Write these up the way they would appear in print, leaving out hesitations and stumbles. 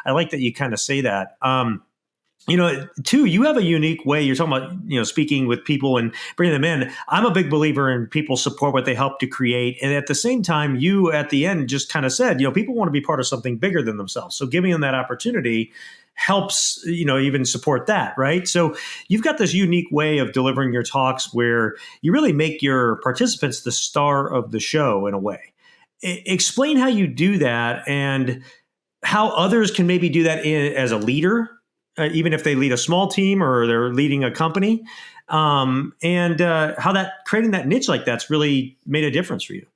I like that you kind of say that. Two, you have a unique way. You're talking about, speaking with people and bringing them in. I'm a big believer in people support what they help to create. And at the same time, you at the end just kind of said, people want to be part of something bigger than themselves. So giving them that opportunity helps, even support that, right? So you've got this unique way of delivering your talks where you really make your participants the star of the show in a way. Explain how you do that and how others can maybe do that as a leader, even if they lead a small team or they're leading a company, and how that creating that niche like that's really made a difference for you.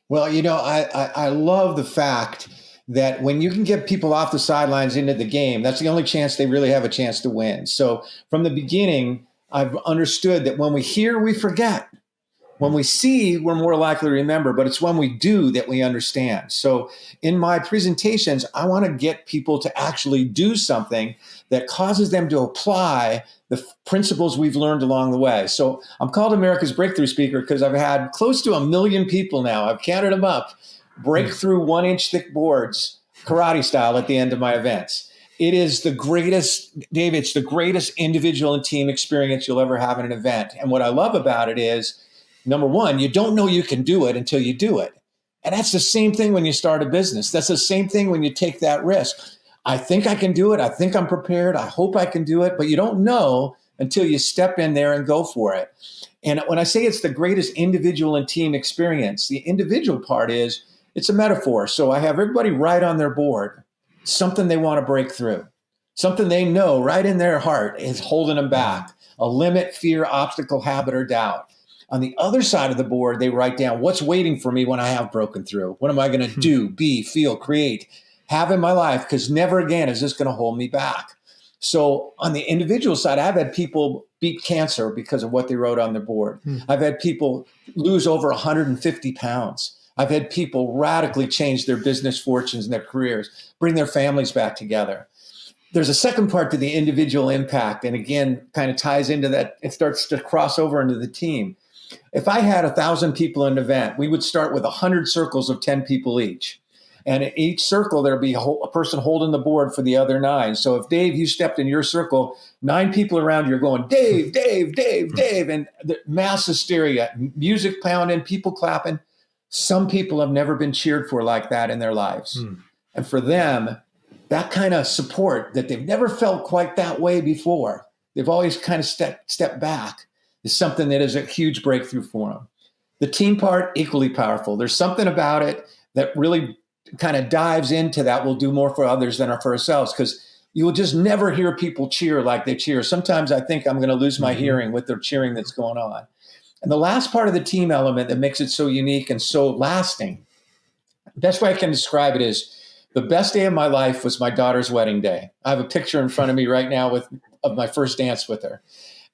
Well, I love the fact that when you can get people off the sidelines into the game, that's the only chance they really have a chance to win. So from the beginning, I've understood that when we hear, we forget. When we see, we're more likely to remember, but it's when we do that we understand. So in my presentations, I want to get people to actually do something that causes them to apply the principles we've learned along the way. So I'm called America's Breakthrough Speaker because I've had close to 1 million people now, I've counted them up, break through 1-inch thick boards, karate style, at the end of my events. It is the greatest, Dave, it's the greatest individual and team experience you'll ever have in an event. And what I love about it is, number one, you don't know you can do it until you do it. And that's the same thing when you start a business. That's the same thing when you take that risk. I think I can do it. I think I'm prepared. I hope I can do it. But you don't know until you step in there and go for it. And when I say it's the greatest individual and team experience, the individual part is it's a metaphor. So I have everybody write on their board something they want to break through, something they know right in their heart is holding them back, a limit, fear, obstacle, habit, or doubt. On the other side of the board, they write down what's waiting for me when I have broken through. What am I going to do, be, feel, create, have in my life? Because never again is this going to hold me back. So on the individual side, I've had people beat cancer because of what they wrote on their board. I've had people lose over 150 pounds. I've had people radically change their business fortunes and their careers, bring their families back together. There's a second part to the individual impact. And again, kind of ties into that. It starts to cross over into the team. If I had 1,000 people in an event, we would start with 100 circles of 10 people each. And in each circle, there'd be a person holding the board for the other 9. So if Dave, you stepped in your circle, 9 people around you are going, Dave, Dave, Dave, Dave, and the mass hysteria, music pounding, people clapping. Some people have never been cheered for like that in their lives. And for them, that kind of support that they've never felt quite that way before, they've always kind of stepped back, is something that is a huge breakthrough for them. The team part, equally powerful. There's something about it that really kind of dives into that. We'll do more for others than for ourselves, because you will just never hear people cheer like they cheer. Sometimes I think I'm going to lose my hearing with their cheering that's going on. And the last part of the team element that makes it so unique and so lasting, the best way I can describe it is the best day of my life was my daughter's wedding day. I have a picture in front of me right now of my first dance with her.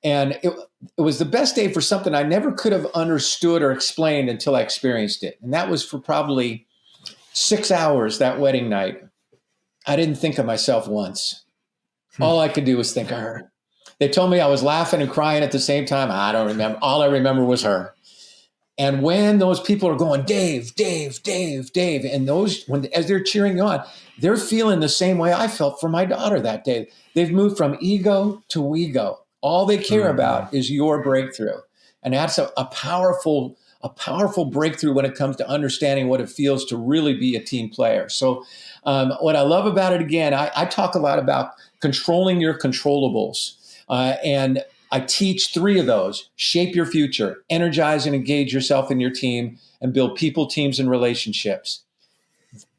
And it was the best day for something I never could have understood or explained until I experienced it. And that was for probably 6 hours that wedding night. I didn't think of myself once. All I could do was think of her. They told me I was laughing and crying at the same time. I don't remember. All I remember was her. And when those people are going, Dave, Dave, Dave, Dave, and as they're cheering you on, they're feeling the same way I felt for my daughter that day. They've moved from ego to we go. All they care about is your breakthrough. And that's a powerful breakthrough when it comes to understanding what it feels to really be a team player. So what I love about it, again, I talk a lot about controlling your controllables. And I teach 3 of those: shape your future, energize and engage yourself in your team, and build people, teams, and relationships.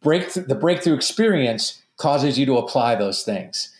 The breakthrough experience causes you to apply those things.